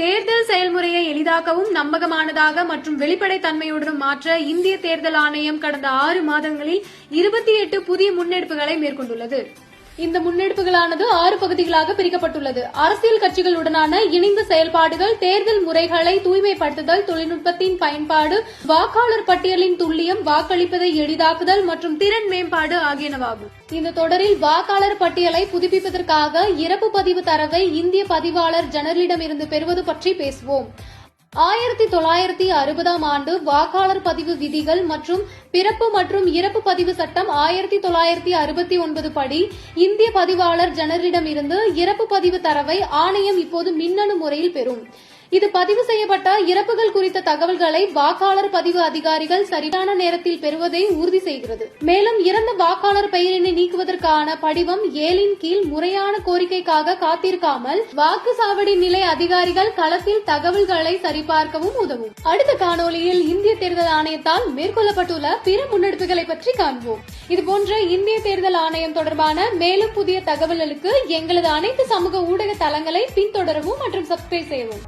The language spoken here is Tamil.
தேர்தல் செயல்முறையை எளிதாக்கவும் நம்பகமானதாக மற்றும் வெளிப்படைத்தன்மையுடன் மாற்ற இந்திய தேர்தல் ஆணையம் கடந்த 6 மாதங்களில் 28 புதிய முன்னெடுப்புகளை மேற்கொண்டுள்ளது. இந்த முன்னெடுப்புகளானது 6 பகுதிகளாக பிரிக்கப்பட்டுள்ளது. அரசியல் கட்சிகளுடனான இணைந்த செயல்பாடுகள், தேர்தல் முறைகளை தூய்மைப்படுத்துதல், தொழில்நுட்பத்தின் பயன்பாடு, வாக்காளர் பட்டியலின் துல்லியம், வாக்களிப்பதை எளிதாக்குதல் மற்றும் திறன் மேம்பாடு ஆகியனவாகும். இந்த தொடரில் வாக்காளர் பட்டியலை புதுப்பிப்பதற்காக இறப்பு பதிவு தரவை இந்திய பதிவாளர் ஜெனரலிடமிருந்து பெறுவது பற்றி பேசுவோம். 1960ஆம் ஆண்டு வாக்காளர் பதிவு விதிகள் மற்றும் பிறப்பு மற்றும் இறப்பு பதிவு சட்டம் 1969 படி இந்திய பதிவாளர் ஜெனரலிடமிருந்து இறப்பு பதிவு தரவை ஆணையம் இப்போது மின்னணு முறையில் பெறும். இது பதிவு செய்யப்பட்ட இறப்புகள் குறித்த தகவல்களை வாக்காளர் பதிவு அதிகாரிகள் சரியான நேரத்தில் பெறுவதை உறுதி செய்கிறது. மேலும் இறந்த வாக்காளர் பெயரினை நீக்குவதற்கான படிவம் 7 கீழ் முறையான கோரிக்கைக்காக காத்திருக்காமல் வாக்குச்சாவடி நிலை அதிகாரிகள் களத்தில் தகவல்களை சரிபார்க்கவும் உதவும். அடுத்த காணொலியில் இந்திய தேர்தல் ஆணையத்தால் மேற்கொள்ளப்பட்டுள்ள பிற முன்னெடுப்புகளை பற்றி காண்போம். இதுபோன்ற இந்திய தேர்தல் ஆணையம் தொடர்பான மேலும் புதிய தகவல்களுக்கு எங்களது அனைத்து சமூக ஊடக தளங்களை பின்தொடரவும் மற்றும் சப்ஸ்கிரைப் செய்யவும்.